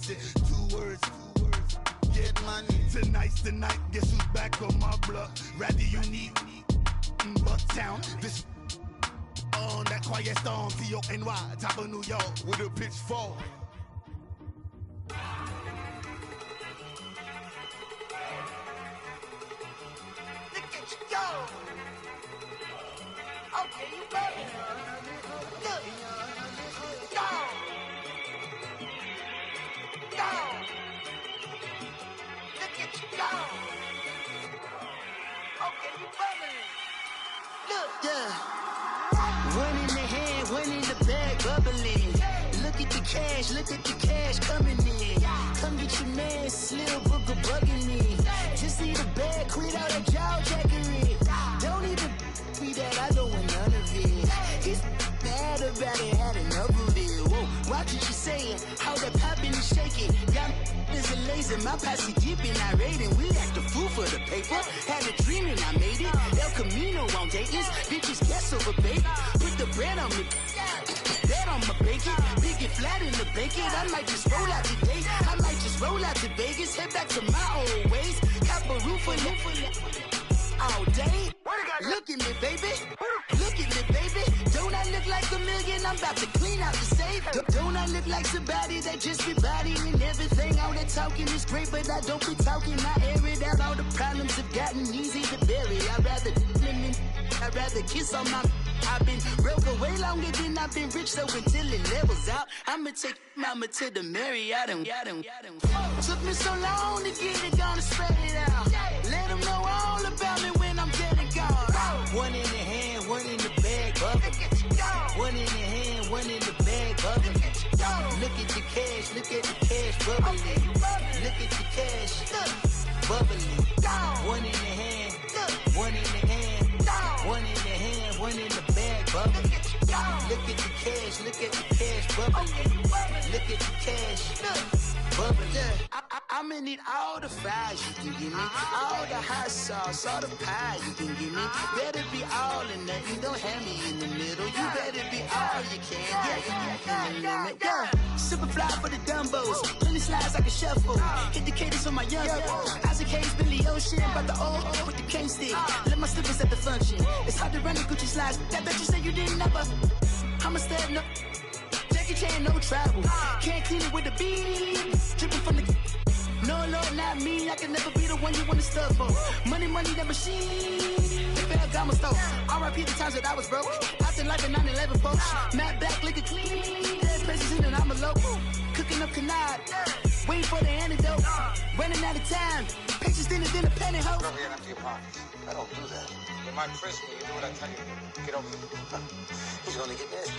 pronounce it. Two words, get money. Tonight's the night, guess who's back on my block? Rather unique, Bucktown. This on that quiet storm, T-O-N-Y, top of New York with a pitchfork. Look at you go. Okay, you better. Look. Go. Go. Look at you go. Okay, you better. Look. Yeah. One in the hand, one in the bag, bubbling. Look at the cash coming in. Come get your man, Slim Booker bugging me. Just need a bag, quit all that jaw jackery. Don't even be that, I don't want none of it. He's mad about it, had enough of it. Whoa, watch what you saying, how that poppin' and shaking. Y'all is a lazy, my posse deep and I raiding. We act the fool for the paper, had a dream and I made it. El Camino on Dayton's, bitches guess over baby. Put the bread on me, that on my bacon. Big and flat in the bacon, I might just roll out today. I might just roll out to Vegas, head back to my old ways. Cop a roof for all day. Look at me, baby. Look at me, baby. Don't I look like a million? I'm about to clean out the safe. Don't I look like somebody that just be bodying everything? All that talking is great, but I don't be talking. I air it out. All the problems have gotten easy to bury. I'd rather kiss on my. I've been broke way longer than I've been rich, so until it levels out, I'ma take mama to the Marriott and took me so long to get it, gonna spread it out. Let them know all about me when I'm dead and gone. One in the hand, one in the bag, bubbling. One in the hand, one in the bag, bubbling. Look at the cash, bubbling. Look at the cash, bubbling. One in the hand, one in the hand, one in the hand, one in the bag, bubbling. Look at the cash, bubbling. Look at the cash, bubbling. I'ma need all the fries you can give me, all the hot sauce, all the pie you can give me. Better be all or nothing, don't have me in the middle. You better be all you can, yeah. Super fly for the Dumbos, plenty slides like a shuffle. Hit the cadence on my young Isaac Hayes, Billy Ocean, but the old with the cane stick. Let my slippers at the function. It's hard to run the Gucci slides. That bet you say you didn't never. I'm a step no. Jackie Chan, no travel. Can't clean it with the beat. Dripping from the. No, Lord, not me. I can never be the one you want to stuff for. Money, that machine. Ferragamo stove. R.I.P. the times that I was broke. Out in life in 9/11 folks. Matte back, liquor clean. Dead places in and I'm a local. Cooking up canard. Waiting for the antidote. Running out of time. Patience thinner than a pantyhose. Over here and empty your pockets. I don't do that. You might frisk me. You do what I tell you to do. Get over here. He's gonna get nasty.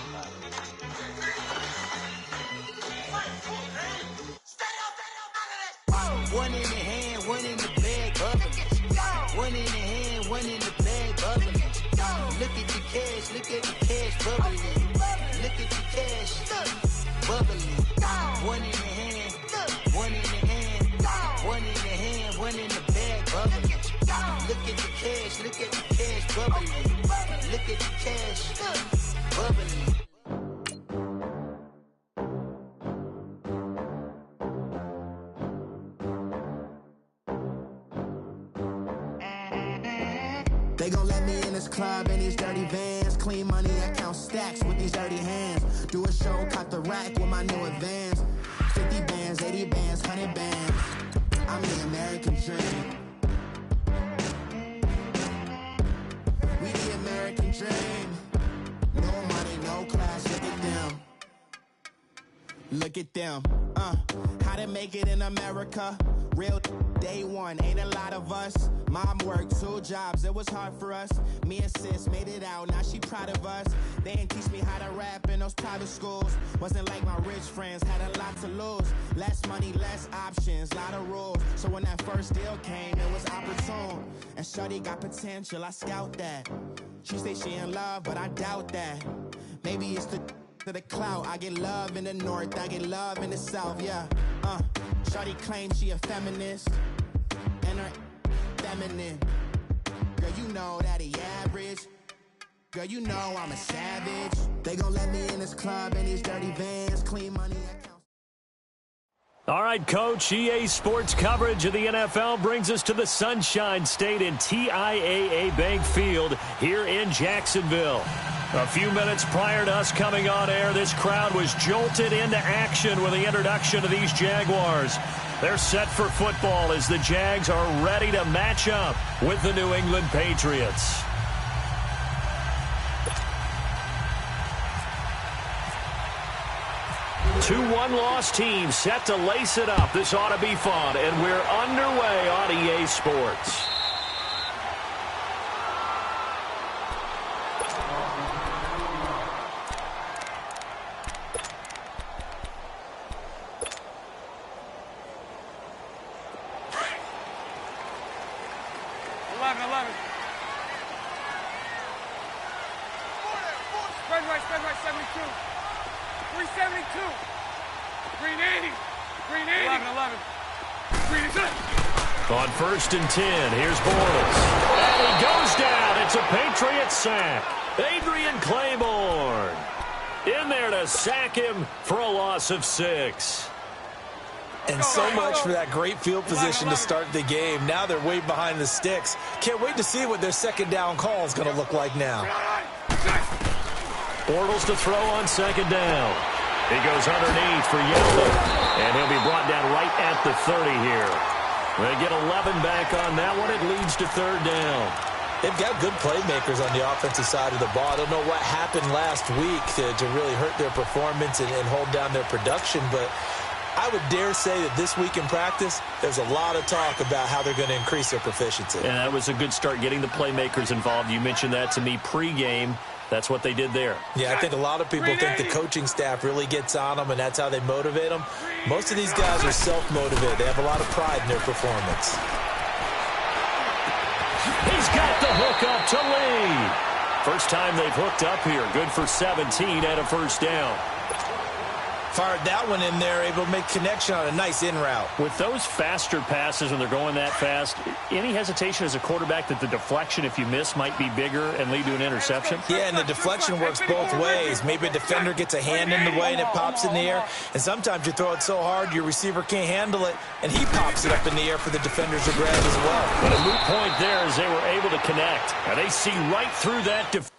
One in the hand, one in the bag, bubbling. One in the hand, one in the bag, bubbling. Look at the cash, bubbling. Look at the cash, bubbling. One in the hand, one in the hand, one in the hand, one in the bag, bubbling. Look at the cash, bubbling. Look at the cash, bubbling. They gon' let me in this club in these dirty vans. Clean money, I count stacks with these dirty hands. Do a show, caught the rack with my new advance. 50 bands, 80 bands, 100 bands. I'm the American dream. We the American dream. No money, no class, look at them. Look at them, how to make it in America. Real day one, ain't a lot of us. Mom worked 2 jobs, it was hard for us. Me and sis made it out, now she proud of us. They ain't teach me how to rap in those private schools. Wasn't like my rich friends, had a lot to lose. Less money, less options, lot of rules. So when that first deal came, it was opportune. And shorty got potential, I scout that. She say she in love, but I doubt that. Maybe it's to the clout. I get love in the north, I get love in the south, yeah. Shorty claims she a feminist, and her feminine. Girl, you know that he average. Girl, you know I'm a savage. They gon' let me in this club in these dirty vans. Clean money accounts. All right, Coach, EA Sports coverage of the NFL brings us to the Sunshine State in TIAA Bank Field here in Jacksonville. A few minutes prior to us coming on air, this crowd was jolted into action with the introduction of these Jaguars. They're set for football as the Jags are ready to match up with the New England Patriots. Two one-loss teams set to lace it up. This ought to be fun, and we're underway on EA Sports. Spread right, 72. 372. Green 80. Green 80. 11. Green is it. On 1st and 10, here's Bortles. And he goes down. It's a Patriot sack. Adrian Claiborne in there to sack him for a loss of 6. And so much for that great field position to start the game. Now they're way behind the sticks. Can't wait to see what their second down call is going to look like now. Bortles to throw on 2nd down. He goes underneath for Yeldon, and he'll be brought down right at the 30 here. They get 11 back on that one. It leads to 3rd down. They've got good playmakers on the offensive side of the ball. I don't know what happened last week to really hurt their performance and hold down their production, but I would dare say that this week in practice, there's a lot of talk about how they're going to increase their proficiency. And that was a good start getting the playmakers involved. You mentioned that to me pregame. That's what they did there. Yeah, I think a lot of people think the coaching staff really gets on them, and that's how they motivate them. Most of these guys are self-motivated. They have a lot of pride in their performance. He's got the hook up to Lee. First time they've hooked up here. Good for 17 and a 1st down. Fired that one in there, able to make connection on a nice in route. With those faster passes when they're going that fast, any hesitation as a quarterback that the deflection, if you miss, might be bigger and lead to an interception? Yeah, and the deflection works both ways. Maybe a defender gets a hand in the way and it pops in the air, and sometimes you throw it so hard your receiver can't handle it, and he pops it up in the air for the defenders to grab as well. But a moot point there as they were able to connect. Now they see right through that defense.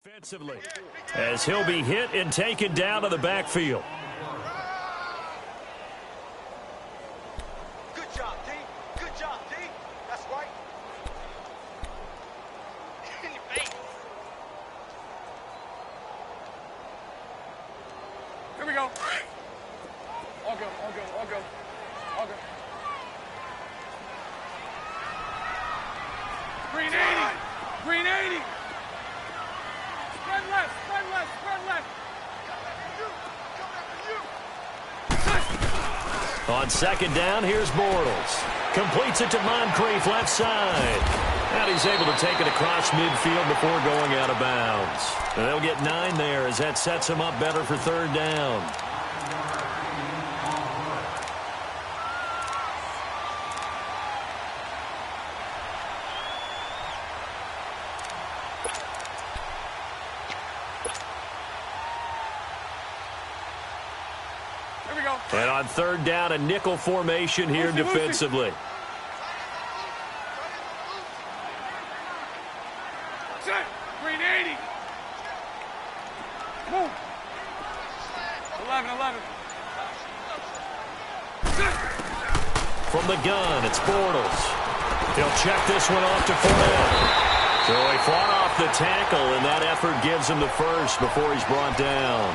Defensively, as he'll be hit and taken down to the backfield. Good job, D. Good job, D. That's right. In your face. Here we go. All go, all go, all go. All go. Green 80. Green 80. Spread left, spread left, spread left. On 2nd down, here's Bortles. Completes it to Moncrief, left side. And he's able to take it across midfield before going out of bounds. And they'll get 9 there as that sets him up better for 3rd down. And on 3rd down, a nickel formation here defensively. Set. Green 80. Move. 11. Set. From the gun, it's Bortles. He'll check this one off to Fournette. So he fought off the tackle, and that effort gives him the first before he's brought down.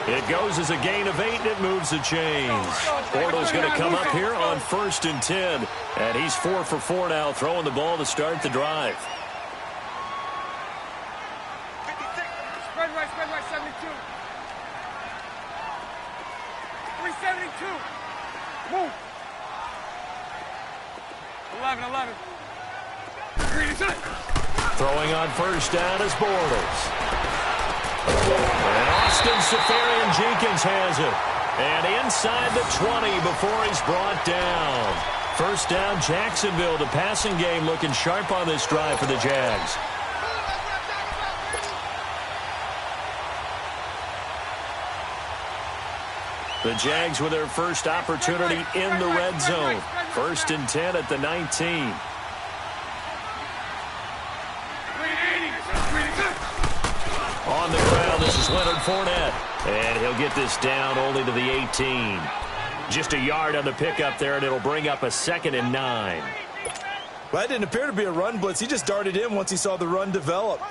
It goes as a gain of 8, and it moves the chains. Bortles going to come up here on 1st and 10. And he's 4 for 4 now, throwing the ball to start the drive. spread right, 72. 372. Move. 11. Green inside. Throwing on first down is Bortles. And Austin Safarian-Jenkins has it. And inside the 20 before he's brought down. First down, Jacksonville. The passing game looking sharp on this drive for the Jags. The Jags with their first opportunity in the red zone. 1st and 10 at the 19. On the ground, this is Leonard Fournette. And he'll get this down only to the 18. Just a yard on the pickup there, and it'll bring up a 2nd and 9. Well, that didn't appear to be a run blitz. He just darted in once he saw the run develop.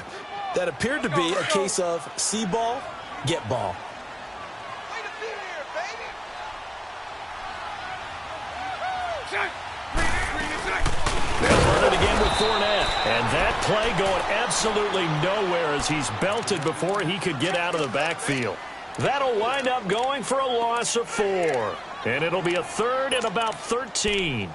That appeared to be a case of see ball, get ball. They'll run it again with Fournette. And that play going absolutely nowhere as he's belted before he could get out of the backfield. That'll wind up going for a loss of 4. And it'll be a 3rd and about 13.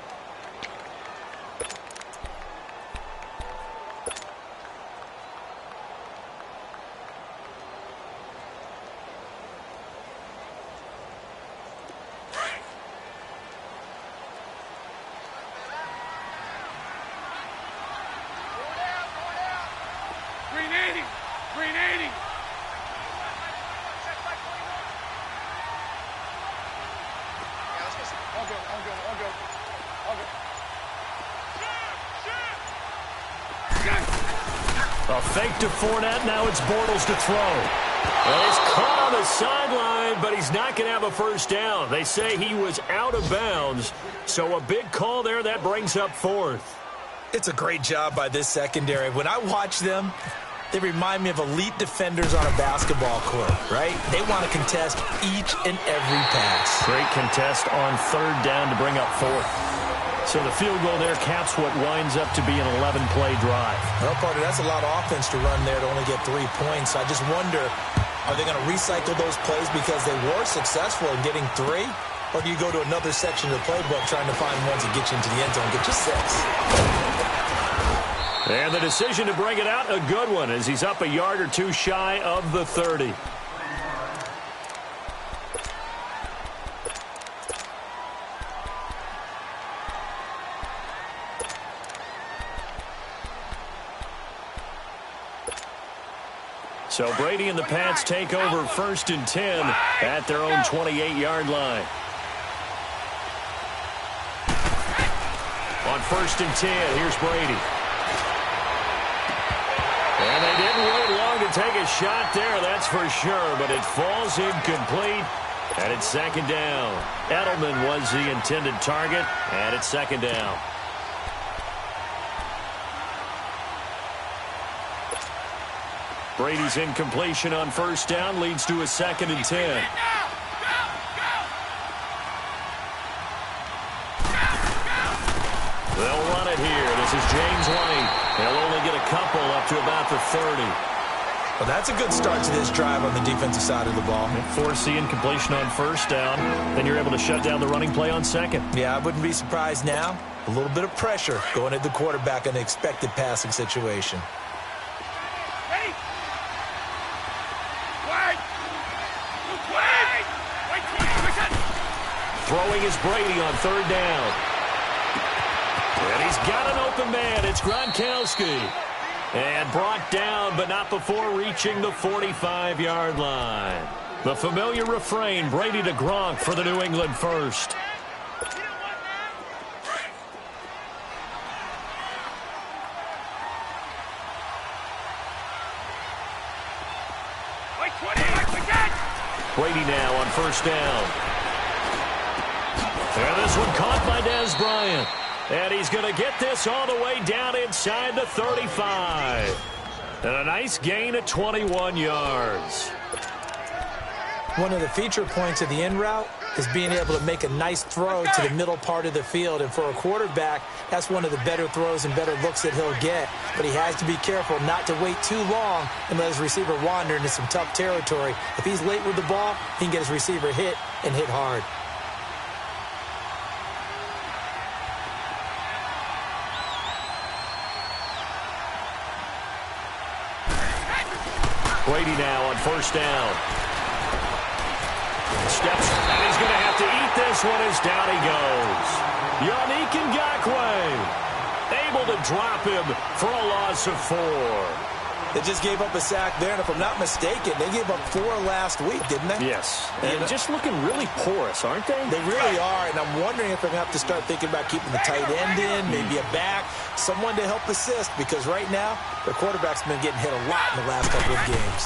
A fake to Fournette. Now it's Bortles to throw. Well, he's caught on the sideline, but he's not going to have a first down. They say he was out of bounds. So a big call there. That brings up 4th. It's a great job by this secondary. When I watch them, they remind me of elite defenders on a basketball court, right? They want to contest each and every pass. Great contest on 3rd down to bring up 4th. So the field goal there caps what winds up to be an 11-play drive. Well, Carter, that's a lot of offense to run there to only get 3 points. I just wonder, are they going to recycle those plays because they were successful in getting 3? Or do you go to another section of the playbook trying to find ones that get you into the end zone and get you 6? And the decision to bring it out, a good one, as he's up a yard or 2 shy of the 30. So Brady and the Pats take over 1st and 10 at their own 28-yard line. On 1st and 10, here's Brady. And they didn't wait long to take a shot there, that's for sure, but it falls incomplete, and it's 2nd down. Edelman was the intended target, and it's 2nd down. Brady's incompletion on 1st down leads to a 2nd and 10. They'll run it here. This is James White. They'll only get a couple up to about the 30. Well, that's a good start to this drive on the defensive side of the ball. Force the incompletion on 1st down. Then you're able to shut down the running play on 2nd. Yeah, I wouldn't be surprised now. A little bit of pressure going at the quarterback in the expected passing situation. Throwing is Brady on 3rd down. And he's got an open man. It's Gronkowski. And brought down, but not before reaching the 45-yard line. The familiar refrain, Brady to Gronk for the New England first. Brady now on 1st down. And this one caught by Dez Bryant. And he's going to get this all the way down inside the 35. And a nice gain of 21 yards. One of the feature points of the in route is being able to make a nice throw to the middle part of the field. And for a quarterback, that's one of the better throws and better looks that he'll get. But he has to be careful not to wait too long and let his receiver wander into some tough territory. If he's late with the ball, he can get his receiver hit and hit hard. Brady now on first down. Steps, and he's going to have to eat this one as down he goes. Yannick Ngakoue able to drop him for a loss of 4. They just gave up a sack there, and if I'm not mistaken, they gave up 4 last week, didn't they? Yes. And just looking really porous, aren't they? They really are, and I'm wondering if they're going to have to start thinking about keeping the tight end in, maybe a back, someone to help assist, because right now, their quarterback's been getting hit a lot in the last couple of games.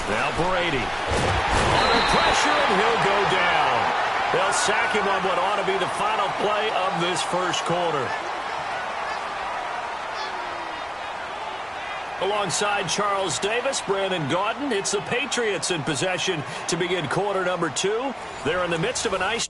Now Brady. Under pressure, and he'll go down. They'll sack him on what ought to be the final play of this first quarter. Alongside Charles Davis, Brandon Gaudin, it's the Patriots in possession to begin quarter number 2. They're in the midst of a nice...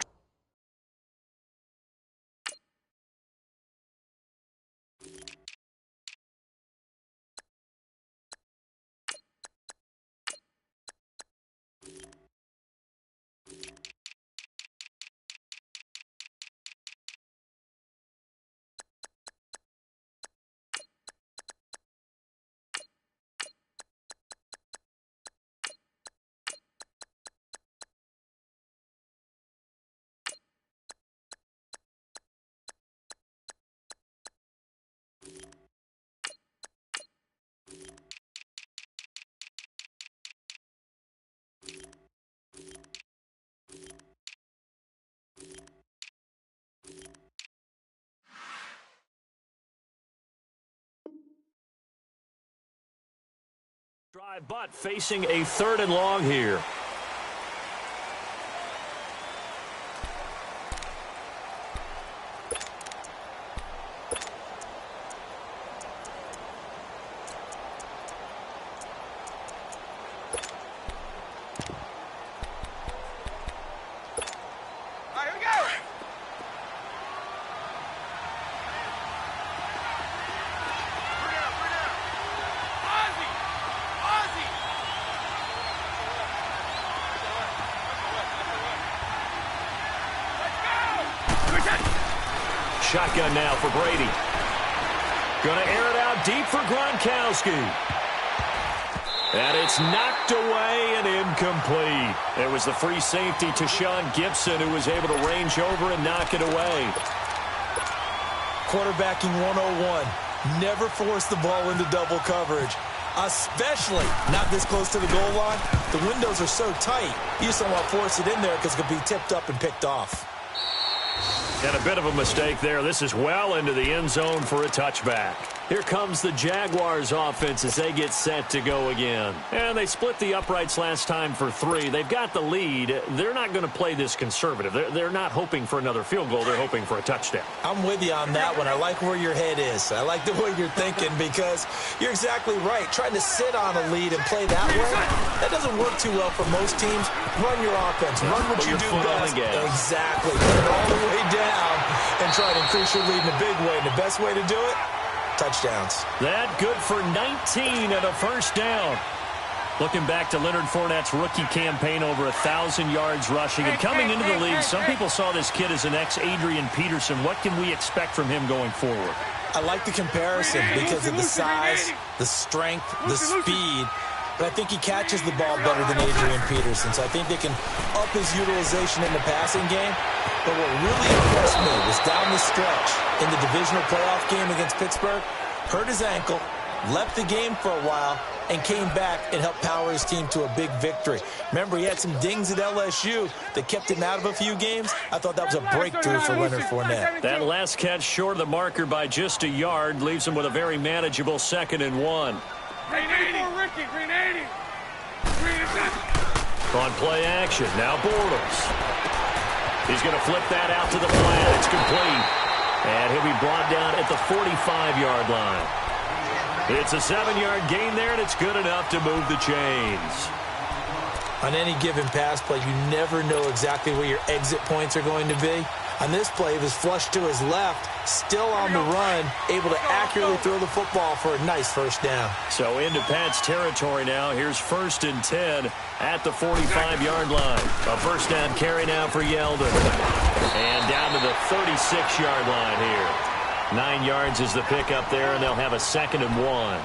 Drive, but facing a 3rd and long here. Shotgun now for Brady. Gonna air it out deep for Gronkowski. And it's knocked away and incomplete. It was the free safety to Sean Gibson who was able to range over and knock it away. Quarterbacking 101. Never force the ball into double coverage, especially not this close to the goal line. The windows are so tight, you just don't want to force it in there because it could be tipped up and picked off. And a bit of a mistake there. This is well into the end zone for a touchback. Here comes the Jaguars offense as they get set to go again. And they split the uprights last time for 3. They've got the lead. They're not going to play this conservative. They're not hoping for another field goal. They're hoping for a touchdown. I'm with you on that one. I like where your head is. I like the way you're thinking because you're exactly right. Trying to sit on a lead and play that way, that doesn't work too well for most teams. Run your offense. Run what you do best. Exactly. Put it all the way down and try to increase your lead in a big way. And the best way to do it, touchdowns. That good for 19 and a first down. Looking back to Leonard Fournette's rookie campaign, over 1,000 yards rushing. And coming into the league, some people saw this kid as an ex-Adrian Peterson. What can we expect from him going forward? I like the comparison because of the size, the strength, the speed. But I think he catches the ball better than Adrian Peterson. So I think they can up his utilization in the passing game. But what really impressed me was down the stretch in the divisional playoff game against Pittsburgh, hurt his ankle, left the game for a while, and came back and helped power his team to a big victory. Remember, he had some dings at LSU that kept him out of a few games. I thought that was a breakthrough for Leonard Fournette. That last catch short of the marker by just a yard leaves him with a very manageable 2nd and 1. On play action, now Bortles. He's going to flip that out to the flat. It's complete. And he'll be brought down at the 45-yard line. It's a 7-yard gain there, and it's good enough to move the chains. On any given pass play, you never know exactly where your exit points are going to be. On this play, he was flushed to his left, still on the run, able to accurately throw the football for a nice first down. So into Pat's territory now. Here's 1st and 10 at the 45-yard line. A first down carry now for Yeldon. And down to the 36-yard line here. 9 yards is the pickup there, and they'll have a 2nd and 1.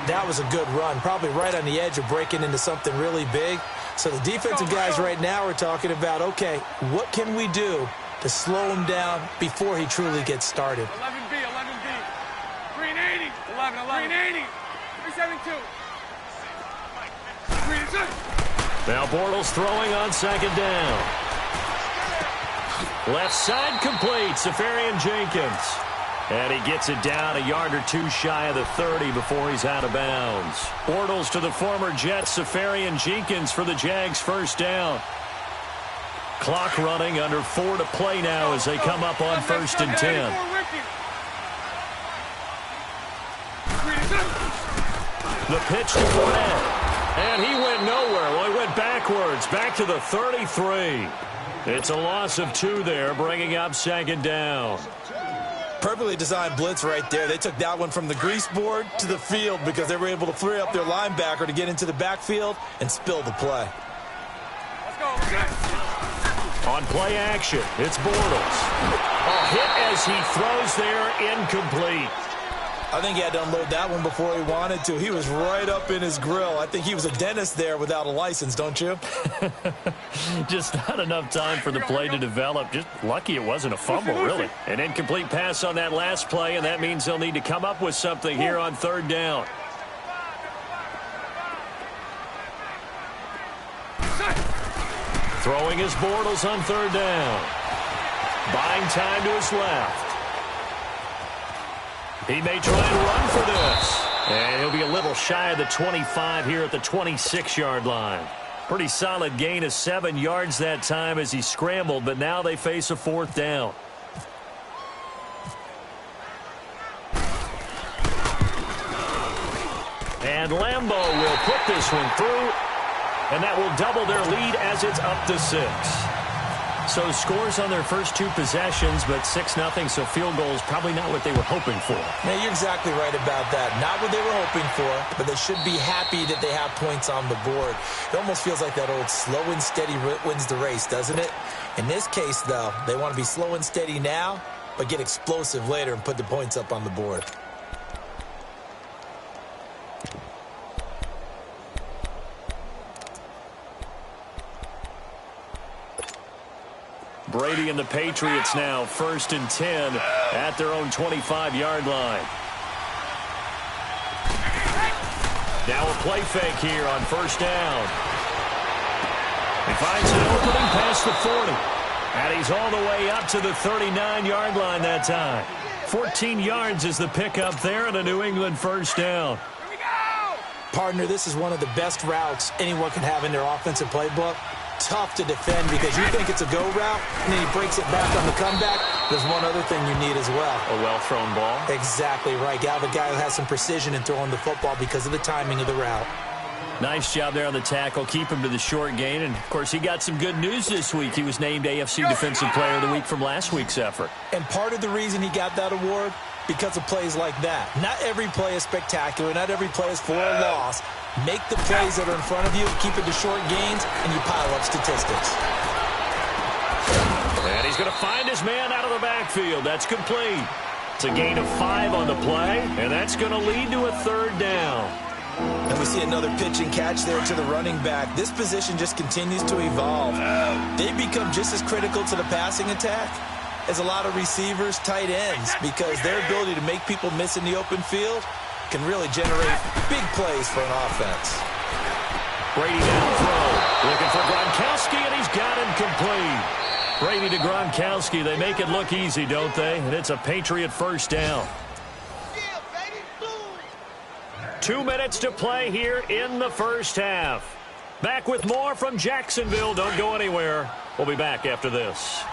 That was a good run, probably right on the edge of breaking into something really big. So the defensive guys right now are talking about, okay, what can we do to slow him down before he truly gets started? 11B, 11B. 380. 11, 11. 380. 372. 382. Now Bortles throwing on 2nd down. Left side complete, Safarian Jenkins. And he gets it down a yard or 2 shy of the 30 before he's out of bounds. Bortles to the former Jet, Safarian Jenkins for the Jags' first down. Clock running, under 4 to play now as they come up on 1st and 10. The pitch to Fournette. And he went nowhere. Well, he went backwards, back to the 33. It's a loss of 2 there, bringing up 2nd down. Perfectly designed blitz right there. They took that one from the grease board to the field because they were able to free up their linebacker to get into the backfield and spill the play. Let's go. On play action, it's Bortles. A hit as he throws there, incomplete. I think he had to unload that one before he wanted to. He was right up in his grill. I think he was a dentist there without a license, don't you? Just not enough time for the play to develop. Just lucky it wasn't a fumble, really. An incomplete pass on that last play, and that means they'll need to come up with something here on 3rd down. Throwing his Bortles on 3rd down. Buying time to his left. He may try and run for this. And he'll be a little shy of the 25 here at the 26-yard line. Pretty solid gain of 7 yards that time as he scrambled, but now they face a 4th down. And Lambeau will put this one through, and that will double their lead as it's up to 6. So scores on their first 2 possessions, but 6-0, so field goal is probably not what they were hoping for. Man, you're exactly right about that. Not what they were hoping for, but they should be happy that they have points on the board. It almost feels like that old slow and steady wins the race, doesn't it? In this case, though, they want to be slow and steady now, but get explosive later and put the points up on the board. Brady and the Patriots now 1st and 10 at their own 25-yard line. Now a play fake here on 1st down. He finds an opening past the 40. And he's all the way up to the 39-yard line that time. 14 yards is the pickup there and a New England 1st down. Here we go! Partner, this is one of the best routes anyone can have in their offensive playbook. Tough to defend because you think it's a go route, and then he breaks it back on the comeback. There's one other thing you need as well. A well-thrown ball. Exactly right. You have a guy who has some precision in throwing the football because of the timing of the route. Nice job there on the tackle. Keep him to the short gain. And, of course, he got some good news this week. He was named AFC Defensive Player of the Week from last week's effort. And part of the reason he got that award, because of plays like that. Not every play is spectacular. Not every play is for a loss. Make the plays that are in front of you, keep it to short gains, and you pile up statistics. And he's going to find his man out of the backfield. That's complete. It's a gain of 5 on the play, and that's going to lead to a 3rd down. And we see another pitch and catch there to the running back. This position just continues to evolve. They become just as critical to the passing attack as a lot of receivers, tight ends, because their ability to make people miss in the open field can really generate big plays for an offense. Brady down throw. Looking for Gronkowski, and he's got him complete. Brady to Gronkowski. They make it look easy, don't they? And it's a Patriot 1st down. 2 minutes to play here in the 1st half. Back with more from Jacksonville. Don't go anywhere. We'll be back after this.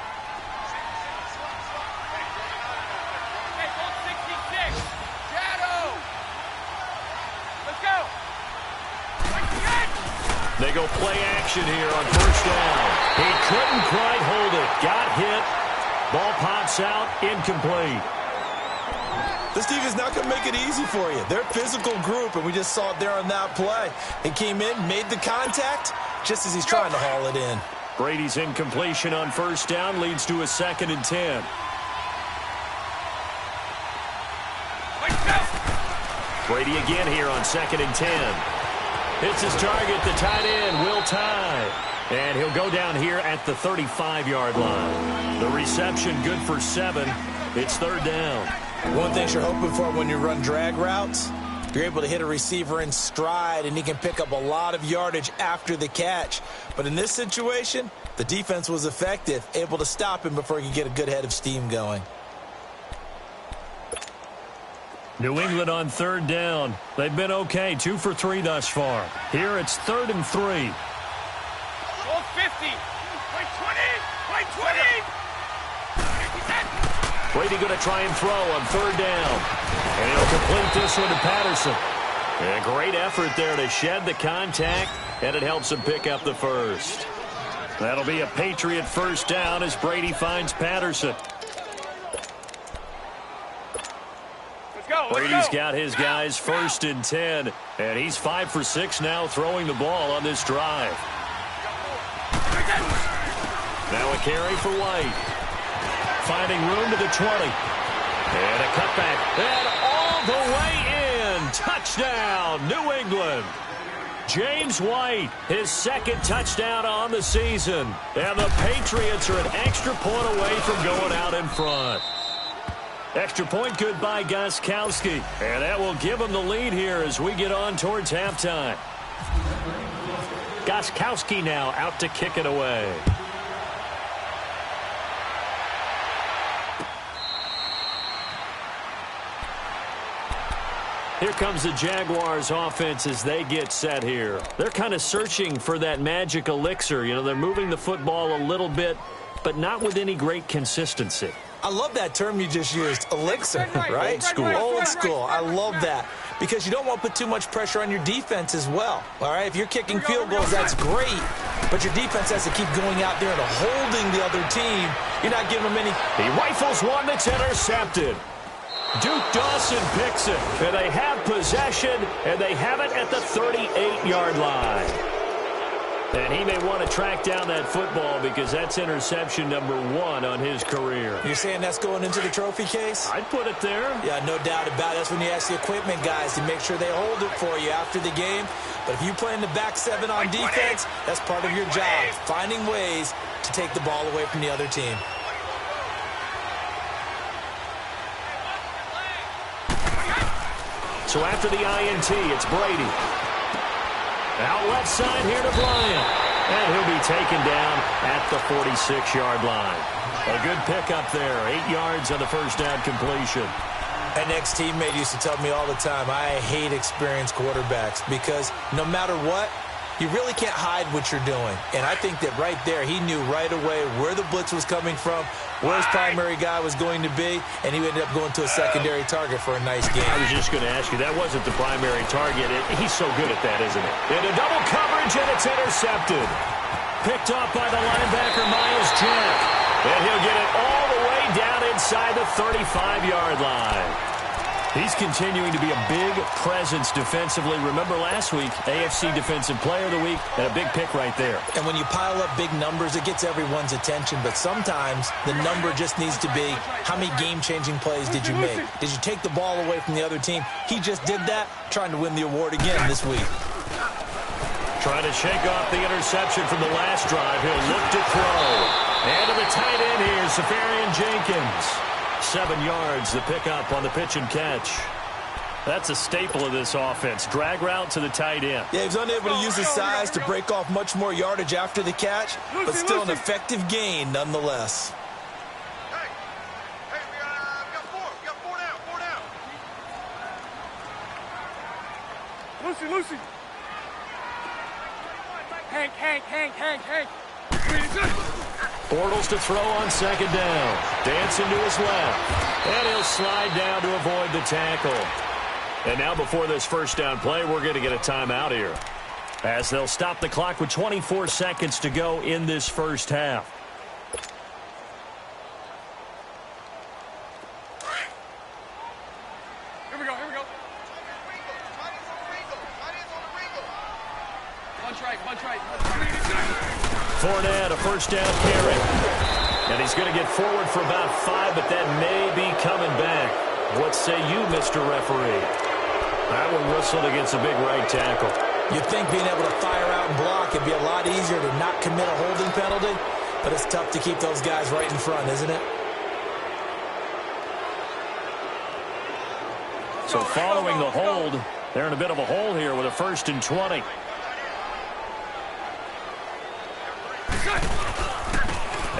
They go play action here on first down. He couldn't quite hold it. Got hit. Ball pops out. Incomplete. This defense is not going to make it easy for you. They're a physical group, and we just saw it there on that play. He came in, made the contact, just as he's trying to haul it in. Brady's incompletion on first down leads to a 2nd and 10. Brady again here on 2nd and 10. Hits his target, the tight end, Will Tye. And he'll go down here at the 35-yard line. The reception good for 7. It's 3rd down. One thing you're hoping for when you run drag routes, you're able to hit a receiver in stride, and he can pick up a lot of yardage after the catch. But in this situation, the defense was effective, able to stop him before he could get a good head of steam going. New England on 3rd down. They've been okay, 2 for 3 thus far. Here it's 3rd and 3. Go 50. Play 20. Play 20. Brady going to try and throw on 3rd down. And he'll complete this one to Patterson. And a great effort there to shed the contact, and it helps him pick up the first. That'll be a Patriot first down as Brady finds Patterson. Brady's got his guys 1st and 10, and he's 5 for 6 now throwing the ball on this drive. Now a carry for White. Finding room to the 20. And a cutback. And all the way in. Touchdown, New England. James White, his 2nd touchdown on the season. And the Patriots are an extra point away from going out in front. Extra point good by Gostkowski. And that will give him the lead here as we get on towards halftime. Gostkowski now out to kick it away. Here comes the Jaguars offense as they get set here. They're kind of searching for that magic elixir. You know, they're moving the football a little bit, but not with any great consistency. I love that term you just used, elixir, right? Old school. Old school. I love that because you don't want to put too much pressure on your defense as well, all right? If you're kicking field goals, that's great, but your defense has to keep going out there and holding the other team. You're not giving them any. He rifles one that's intercepted. Duke Dawson picks it, and they have possession, and they have it at the 38-yard line. And he may want to track down that football because that's interception number 1 on his career. You're saying that's going into the trophy case? I'd put it there. Yeah, no doubt about it. That's when you ask the equipment guys to make sure they hold it for you after the game. But if you play in the back 7 on defense, that's part of your job, finding ways to take the ball away from the other team. So after the INT, it's Brady. Out left side here to Bryant. And he'll be taken down at the 46-yard line. A good pickup there. 8 yards on the first down completion. An ex-teammate used to tell me all the time, I hate experienced quarterbacks because no matter what, you really can't hide what you're doing. And I think that right there, he knew right away where the blitz was coming from, where his primary guy was going to be, and he ended up going to a secondary target for a nice game. I was just going to ask you, that wasn't the primary target. He's so good at that, isn't it? Into double coverage, and it's intercepted. Picked off by the linebacker, Miles Jack. And he'll get it all the way down inside the 35-yard line. He's continuing to be a big presence defensively. Remember last week, AFC Defensive Player of the Week, and a big pick right there. And when you pile up big numbers, it gets everyone's attention. But sometimes the number just needs to be, how many game-changing plays did you make? Did you take the ball away from the other team? He just did that, trying to win the award again this week. Trying to shake off the interception from the last drive. He'll look to throw. And to the tight end here, Safarian Jenkins. 7 yards, the pickup on the pitch and catch. That's a staple of this offense. Drag route to the tight end. Yeah, he was unable to use his size to break off much more yardage after the catch, but still an effective gain nonetheless. Hey, we got 4. We got 4 down. 4 down. Lucy. Hank. Bortles to throw on second down. Dancing to his left. And he'll slide down to avoid the tackle. And now before this first down play, we're going to get a timeout here. as they'll stop the clock with 24 seconds to go in this first half. Here we go. Punch right. Fournette, a first down carry. And he's going to get forward for about 5, but that may be coming back. What say you, Mr. Referee? That one whistled against a big right tackle. You'd think being able to fire out and block would be a lot easier to not commit a holding penalty, but it's tough to keep those guys right in front, isn't it? So following the hold, they're in a bit of a hole here with a 1st and 20.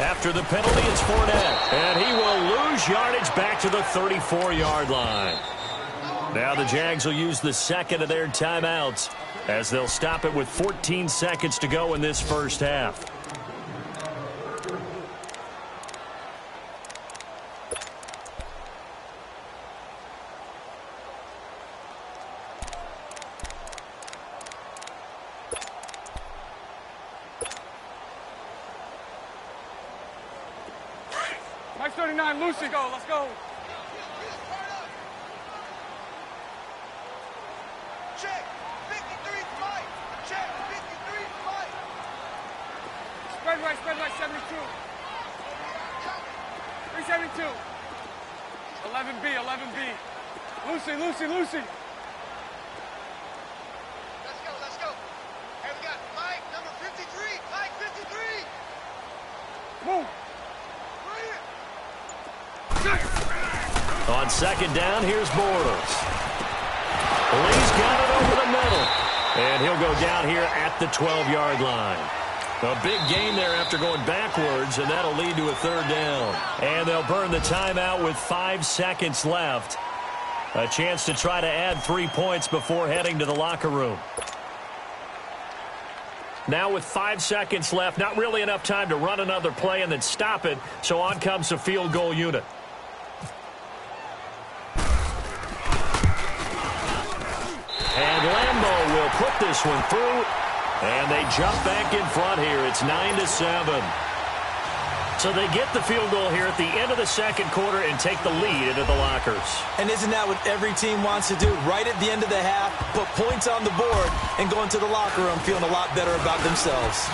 After the penalty, it's Fournette, and he will lose yardage back to the 34-yard line. Now the Jags will use the second of their timeouts as they'll stop it with 14 seconds to go in this first half. Mike 39, Lucy, go, let's go. Check, 53 Mike. Check, 53 Mike. Spread right, 72. 372. 11B. Lucy. Let's go. Hey, we got Mike, number 53. Mike, 53. Move. On second down, here's Bortles. Lee's got it over the middle. And he'll go down here at the 12-yard line. A big gain there after going backwards, and that'll lead to a 3rd down. And they'll burn the timeout with 5 seconds left. A chance to try to add 3 points before heading to the locker room. Now with 5 seconds left, not really enough time to run another play and then stop it, so on comes the field goal unit. And Lambeau will put this one through, and they jump back in front here. It's 9-7. So they get the field goal here at the end of the second quarter and take the lead into the lockers. And isn't that what every team wants to do? Right at the end of the half, put points on the board, and go into the locker room feeling a lot better about themselves.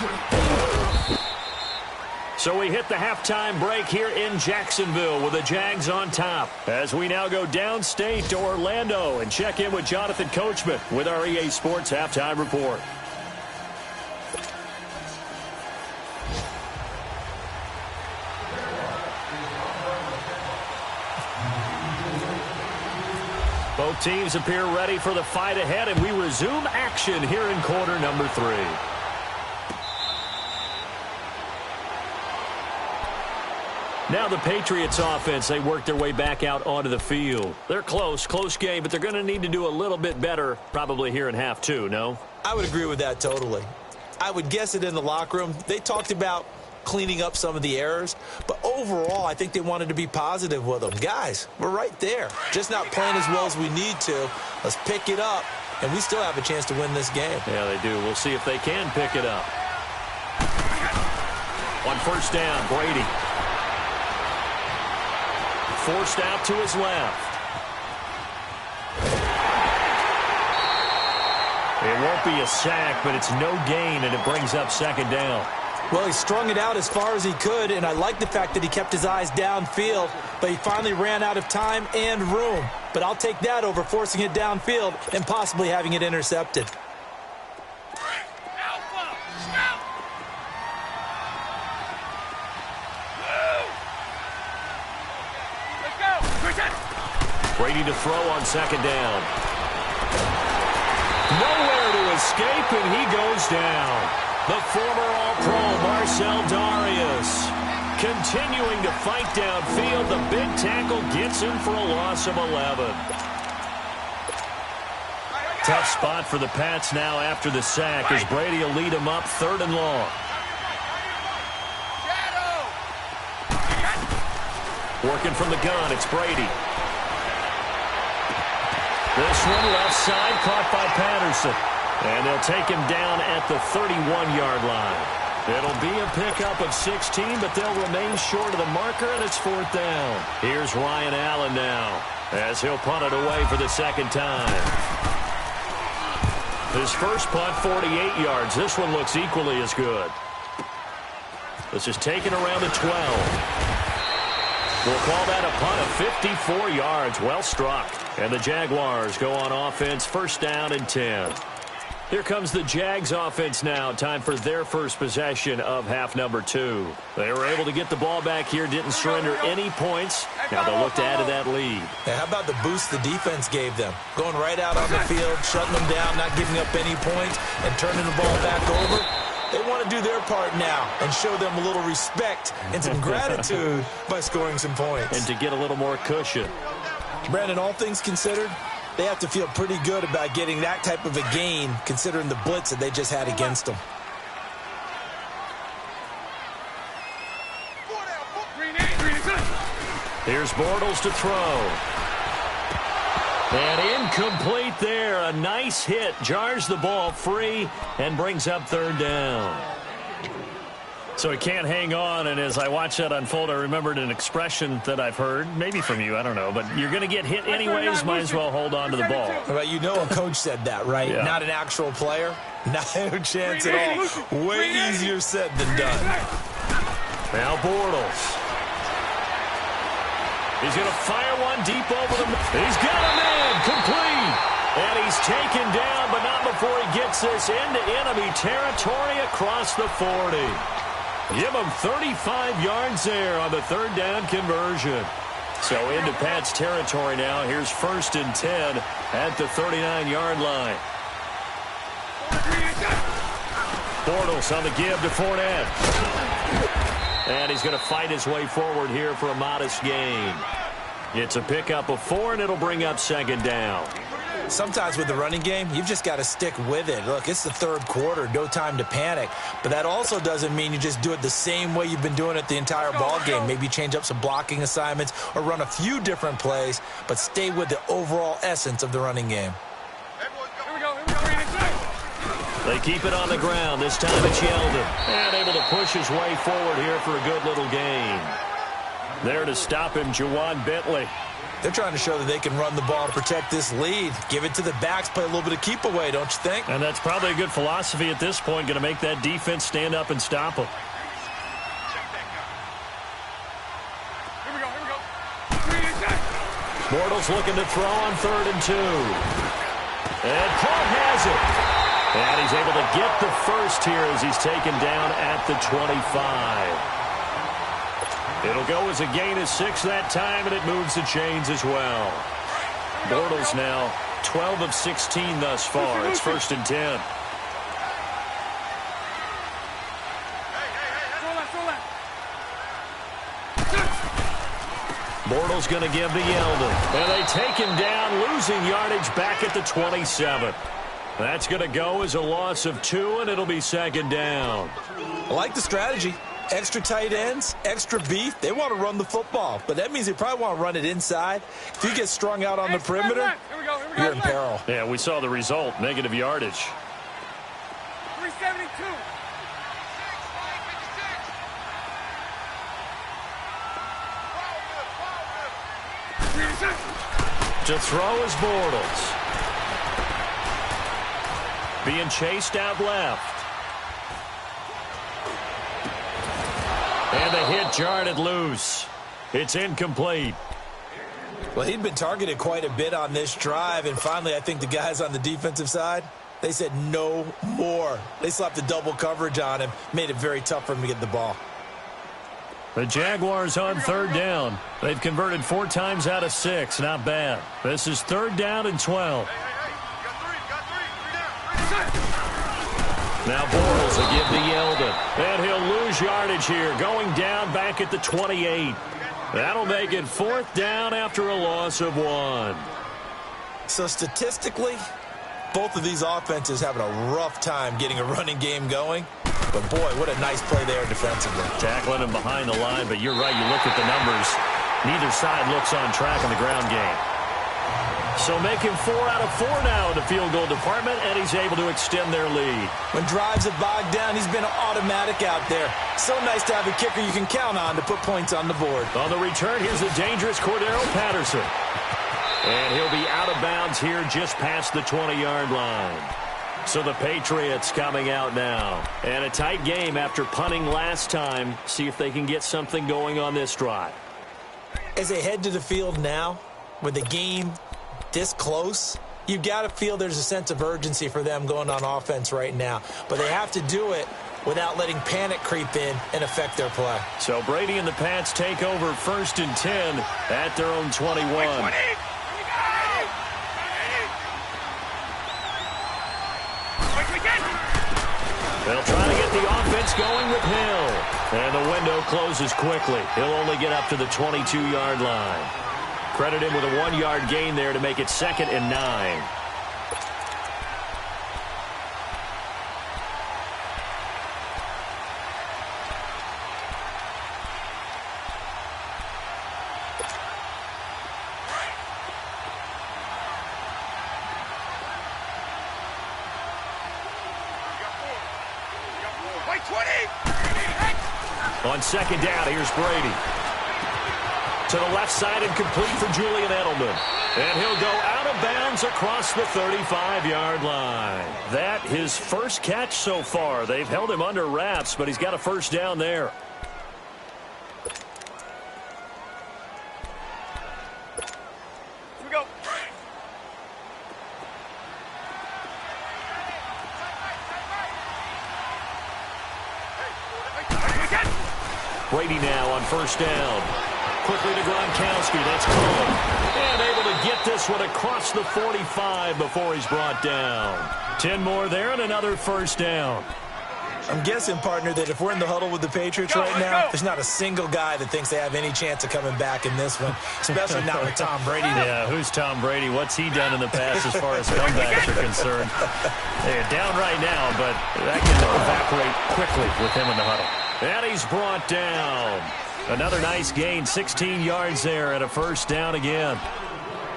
So we hit the halftime break here in Jacksonville with the Jags on top. As we now go downstate to Orlando and check in with Jonathan Coachman with our EA Sports Halftime Report. Both teams appear ready for the fight ahead, and we resume action here in quarter number 3. Now the Patriots offense, they work their way back out onto the field. They're close game, but they're going to need to do a little bit better probably here in half 2, no? I would agree with that totally. I would guess it in the locker room. They talked about cleaning up some of the errors, but overall I think they wanted to be positive with them. Guys, we're right there. Just not playing as well as we need to. Let's pick it up, and we still have a chance to win this game. Yeah, they do. We'll see if they can pick it up. On first down, Brady. Forced out to his left. It won't be a sack, but it's no gain, and it brings up second down. Well, he strung it out as far as he could, and I like the fact that he kept his eyes downfield, but he finally ran out of time and room. But I'll take that over forcing it downfield and possibly having it intercepted. Brady to throw on second down. Nowhere to escape, and he goes down. The former All-Pro Marcel Darius continuing to fight downfield. The big tackle gets him for a loss of 11. Tough spot for the Pats now after the sack as Brady will lead him up 3rd and long. Working from the gun, it's Brady. This one left side caught by Patterson. And they'll take him down at the 31-yard line. It'll be a pickup of 16, but they'll remain short of the marker, and it's 4th down. Here's Ryan Allen now, as he'll punt it away for the second time. His first punt, 48 yards. This one looks equally as good. This is taken around the 12. We'll call that a punt of 54 yards. Well struck. And the Jaguars go on offense, 1st down and 10. Here comes the Jags offense now. Time for their first possession of half number 2. They were able to get the ball back here, didn't surrender any points. Now they'll look to add to that lead. Hey, how about the boost the defense gave them? Going right out on the field, shutting them down, not giving up any points, and turning the ball back over. They want to do their part now and show them a little respect and some gratitude by scoring some points. And to get a little more cushion. Brandon, all things considered, they have to feel pretty good about getting that type of a gain considering the blitz that they just had against them. Here's Bortles to throw. And incomplete there. A nice hit. Jars the ball free and brings up 3rd down. So he can't hang on, and as I watch that unfold, I remembered an expression that I've heard, maybe from you, I don't know, but you're going to get hit anyways, might as well hold on to the ball. Well, you know a coach said that, right? Yeah. Not an actual player. No chance at all. Way easier said than done. Now Bortles. He's going to fire one deep over the... He's got a man, complete. And he's taken down, but not before he gets this into enemy territory across the 40. Give him 35 yards there on the 3rd down conversion. So into Pat's territory now. Here's 1st and 10 at the 39-yard line. Bortles on the give to Fournette. And he's going to fight his way forward here for a modest gain. It's a pickup of 4, and it'll bring up 2nd down. Sometimes with the running game, you've just got to stick with it. Look, it's the 3rd quarter, no time to panic. But that also doesn't mean you just do it the same way you've been doing it the entire ball game. Maybe change up some blocking assignments or run a few different plays, but stay with the overall essence of the running game. They keep it on the ground. This time it's Yeldon. And able to push his way forward here for a good little gain. There to stop him, Juwan Bentley. They're trying to show that they can run the ball and protect this lead. Give it to the backs, play a little bit of keep away, don't you think? And that's probably a good philosophy at this point, going to make that defense stand up and stop them. Here we go. Bortles looking to throw on 3rd and 2. And Pope has it. And he's able to get the first here as he's taken down at the 25. It'll go as a gain of 6 that time, and it moves the chains as well. Bortles now 12 of 16 thus far. It's 1st and 10. Bortles going to give to Yeldon. And they take him down, losing yardage back at the 27. That's going to go as a loss of 2, and it'll be 2nd down. I like the strategy. Extra tight ends, extra beef. They want to run the football, but that means they probably want to run it inside. If you get strung out on the perimeter, you're in peril. Yeah, we saw the result, negative yardage. 372. To throw is Bortles. Being chased out left. And the hit jarred it loose. It's incomplete. Well, he'd been targeted quite a bit on this drive, and finally I think the guys on the defensive side, they said no more. They slapped the double coverage on him, made it very tough for him to get the ball. The Jaguars on 3rd down. They've converted 4 times out of 6. Not bad. This is 3rd down and 12. Now Bortles will give to Yeldon. And he'll lose yardage here, going down back at the 28. That'll make it 4th down after a loss of 1. So statistically, both of these offenses having a rough time getting a running game going. But, boy, what a nice play there defensively. Tackling him behind the line, but you're right. You look at the numbers. Neither side looks on track in the ground game. So making 4 out of 4 now in the field goal department, and he's able to extend their lead. When drives have bogged down, he's been automatic out there. So nice to have a kicker you can count on to put points on the board. On the return, here's the dangerous Cordero Patterson. And he'll be out of bounds here just past the 20-yard line. So the Patriots coming out now. And a tight game after punting last time. See if they can get something going on this drive. As they head to the field now, with the game this close, you've got to feel there's a sense of urgency for them going on offense right now. But they have to do it without letting panic creep in and affect their play. So Brady and the Pats take over 1st and 10 at their own 21. They'll try to get the offense going with Hill. And the window closes quickly. He'll only get up to the 22-yard line. Credit him with a 1-yard gain there to make it 2nd and 9. On 2nd down, here's Brady. To the left side and complete for Julian Edelman. And he'll go out of bounds across the 35-yard line. That his first catch so far. They've held him under wraps, but he's got a 1st down there. Here we go. Brady now on 1st down. Quickly to Gronkowski. That's called. And able to get this one across the 45 before he's brought down. 10 more there and another 1st down. I'm guessing, partner, that if we're in the huddle with the Patriots right now, there's not a single guy that thinks they have any chance of coming back in this one, especially not with Tom Brady there. Yeah, who's Tom Brady? What's he done in the past as far as comebacks are concerned? They're down right now, but that can evaporate quickly with him in the huddle. And he's brought down. Another nice gain, 16 yards there and a 1st down again.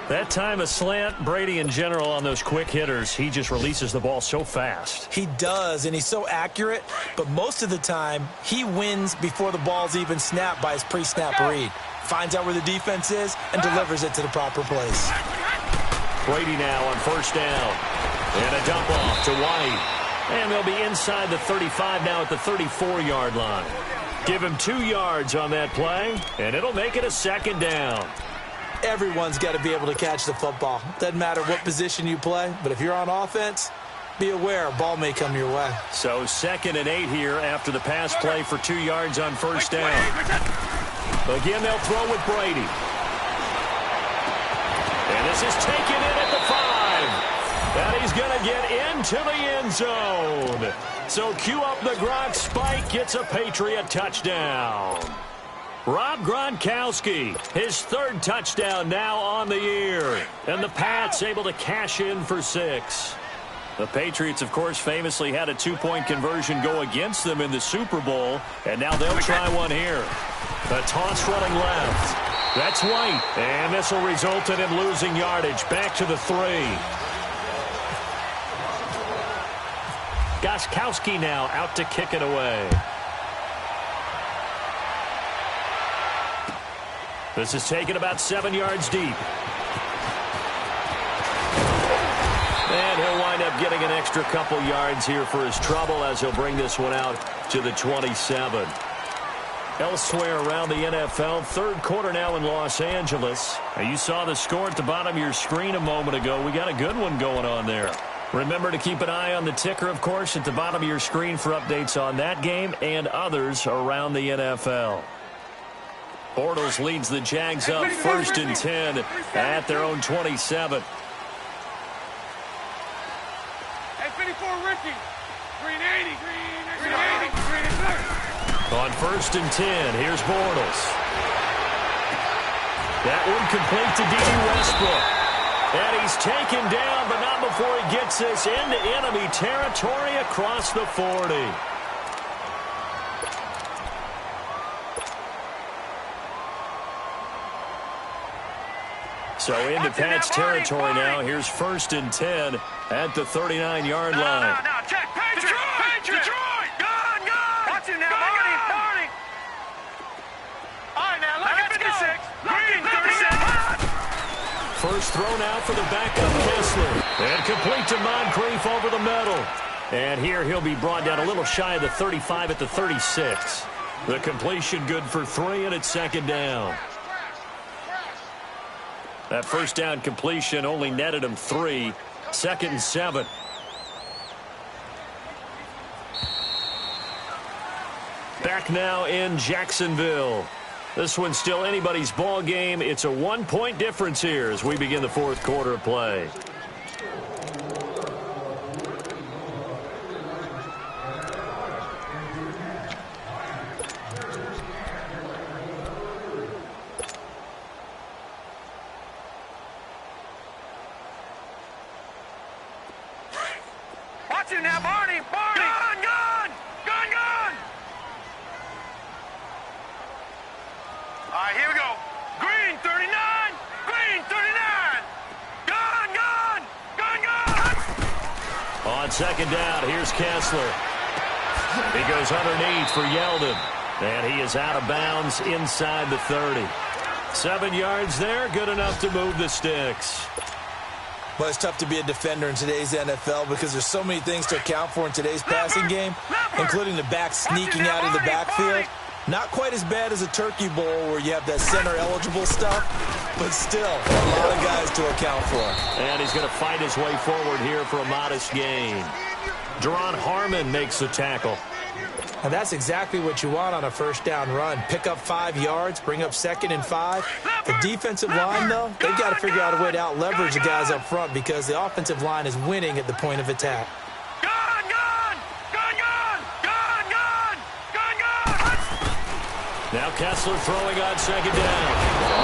That time a slant, Brady in general on those quick hitters, he just releases the ball so fast. He does, and he's so accurate, but most of the time he wins before the ball's even snapped by his pre-snap read. Finds out where the defense is and delivers it to the proper place. Brady now on 1st down. And a dump off to White. And they'll be inside the 35 now at the 34-yard line. Give him 2 yards on that play, and it'll make it a 2nd down. Everyone's got to be able to catch the football. Doesn't matter what position you play, but if you're on offense, be aware a ball may come your way. So 2nd and 8 here after the pass play for 2 yards on 1st down. Again, they'll throw with Brady. And this is taken in at the 5. And he's going to get into the end zone. So cue up the Gronk spike, gets a Patriot touchdown. Rob Gronkowski, his 3rd touchdown now on the year. And the Pats able to cash in for 6. The Patriots, of course, famously had a 2-point conversion go against them in the Super Bowl. And now they'll try one here. A toss running left. That's White. And this will result in him losing yardage. Back to the 3. Gronkowski now out to kick it away. This is taken about 7 yards deep. And he'll wind up getting an extra couple yards here for his trouble as he'll bring this one out to the 27. Elsewhere around the NFL, 3rd quarter now in Los Angeles. Now you saw the score at the bottom of your screen a moment ago. We got a good one going on there. Remember to keep an eye on the ticker, of course, at the bottom of your screen for updates on that game and others around the NFL. Bortles leads the Jags up 1st and 10 at their own 27. Hey, 54, Ricky. Green 80. Green 80. Green 80. On 1st and 10, here's Bortles. That one complete to D.D. Westbrook. And he's taken down, but not before he gets this into enemy territory across the 40. So into Pat's territory now. Here's 1st and 10 at the 39-yard line. No, check. Detroit! Gone! Watch him now, Barney! All right, now, look at 56. Green, 37. First thrown out for the backup Kessler. And complete to Moncrief over the middle. And here he'll be brought down a little shy of the 35 at the 36. The completion good for 3, and it's 2nd down. That first down completion only netted him 3. 2nd and 7. Back now in Jacksonville. This one's still anybody's ball game. It's a 1-point difference here as we begin the 4th quarter of play. Watch him now, Barney! Gone! All right, here we go. Green, 39! Gone! On 2nd down, here's Kessler. He goes underneath for Yeldon. And he is out of bounds inside the 30. 7 yards there, good enough to move the sticks. Well, it's tough to be a defender in today's NFL because there's so many things to account for in today's passing game, including the back sneaking out of the backfield. Not quite as bad as a turkey bowl where you have that center-eligible stuff, but still a lot of guys to account for. And he's going to fight his way forward here for a modest gain. Deron Harmon makes the tackle. And that's exactly what you want on a first down run. Pick up 5 yards, bring up 2nd and 5. The defensive line, though, they've got to figure out a way to out-leverage the guys up front because the offensive line is winning at the point of attack. Now Kessler throwing on 2nd down.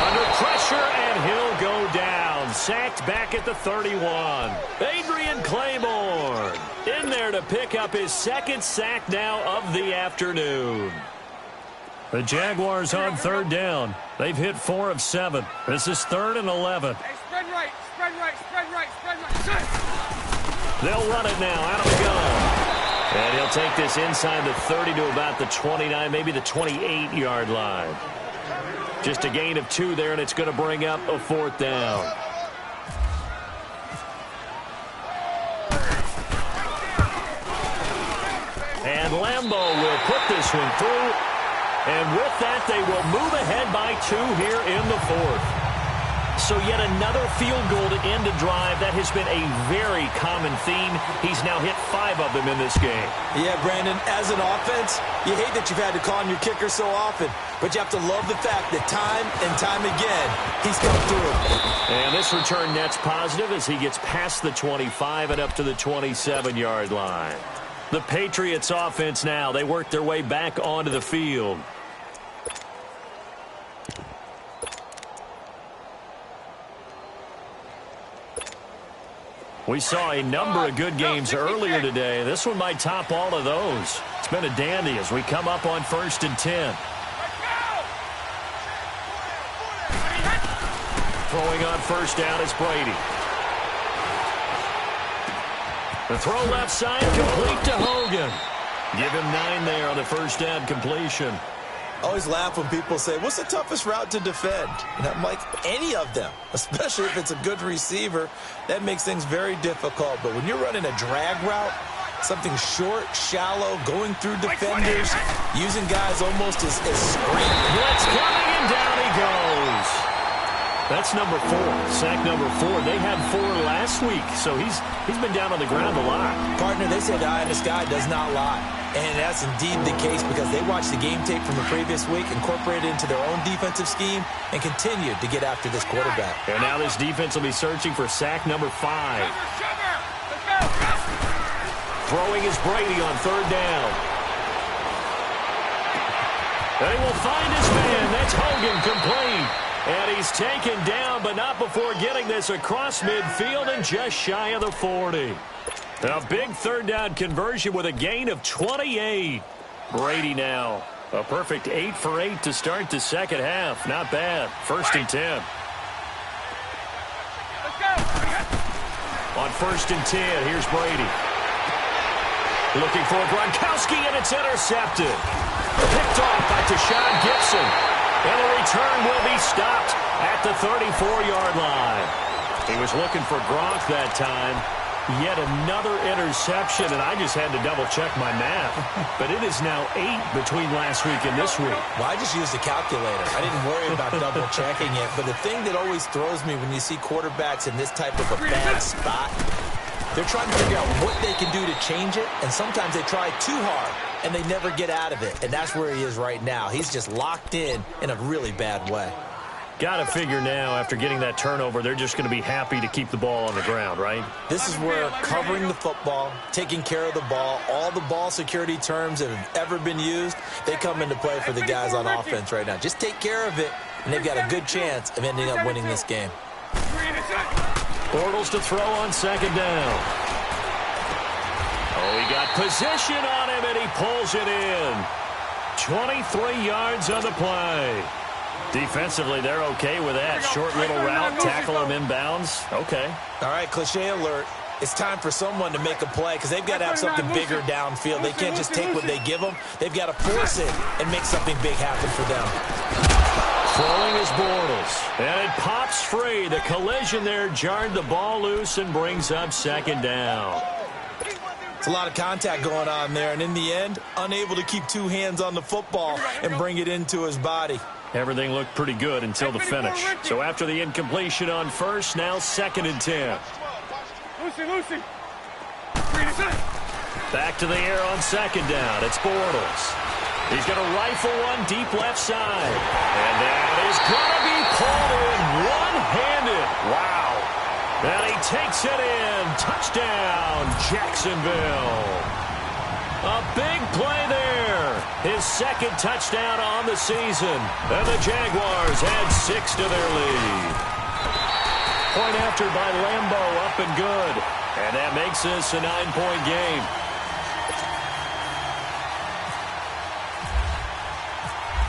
Under pressure, and he'll go down. Sacked back at the 31. Adrian Claiborne in there to pick up his 2nd sack now of the afternoon. The Jaguars on 3rd down. They've hit 4 of 7. This is 3rd and 11. Hey, spread right. They'll run it now out of the gun. And he'll take this inside the 30 to about the 29, maybe the 28-yard line. Just a gain of 2 there, and it's going to bring up a 4th down. And Lambeau will put this one through. And with that, they will move ahead by 2 here in the 4th. So yet another field goal to end a drive. That has been a very common theme. He's now hit 5 of them in this game. Yeah, Brandon, as an offense, you hate that you've had to call on your kicker so often, but you have to love the fact that time and time again, he's come through. And this return net's positive as he gets past the 25 and up to the 27-yard line. The Patriots offense now, they work their way back onto the field. We saw a number of good games earlier today. This one might top all of those. It's been a dandy as we come up on 1st and 10. Throwing on 1st down is Brady. The throw left side, complete to Hogan. Give him 9 there on the 1st down completion. Always laugh when people say, what's the toughest route to defend? And I'm like, any of them, especially if it's a good receiver. That makes things very difficult. But when you're running a drag route, something short, shallow, going through defenders, using guys almost as screen. Blitz coming, and down he goes. That's number 4, sack number 4. They had 4 last week, so he's been down on the ground a lot. Partner, they say the eye in the sky does not lie. And that's indeed the case because they watched the game tape from the previous week, incorporated it into their own defensive scheme, and continued to get after this quarterback. And now this defense will be searching for sack number 5. Throwing is Brady on 3rd down. And he will find his man. That's Hogan, complete. And he's taken down, but not before getting this across midfield and just shy of the 40. A big 3rd down conversion with a gain of 28. Brady now. A perfect 8 for 8 to start the 2nd half. Not bad. 1st and 10. On 1st and 10, here's Brady. Looking for Gronkowski, and it's intercepted. Picked off by Tashawn Gibson. And the return will be stopped at the 34-yard line. He was looking for Gronk that time. Yet another interception, and I just had to double-check my math. But it is now 8 between last week and this week. Well, I just used a calculator. I didn't worry about double-checking it. But the thing that always throws me when you see quarterbacks in this type of a bad spot, they're trying to figure out what they can do to change it, and sometimes they try too hard, and they never get out of it. And that's where he is right now. He's just locked in a really bad way. Got to figure now, after getting that turnover, they're just going to be happy to keep the ball on the ground, right? This is where covering the football, taking care of the ball, all the ball security terms that have ever been used, they come into play for the guys on offense right now. Just take care of it, and they've got a good chance of ending up winning this game. Bortles to throw on 2nd down. Oh, he got position on him, and he pulls it in. 23 yards on the play. Defensively, they're okay with that. Short little route, tackle him inbounds. Okay. All right, cliche alert. It's time for someone to make a play because they've got to have something bigger downfield. They can't just take what they give them. They've got to force it and make something big happen for them. Throwing is Bortles. And it pops free. The collision there jarred the ball loose and brings up 2nd down. It's a lot of contact going on there, and in the end, unable to keep 2 hands on the football and bring it into his body. Everything looked pretty good until the finish. So after the incompletion on 1st, now 2nd and 10. Lucy. Back to the air on 2nd down. It's Bortles. He's going to rifle one deep left side. And that is going to be pulled in one-handed. Wow. And he takes it in. Touchdown, Jacksonville. A big play there. His 2nd touchdown on the season. And the Jaguars add 6 to their lead. Point after by Lambeau, up and good. And that makes this a 9-point game.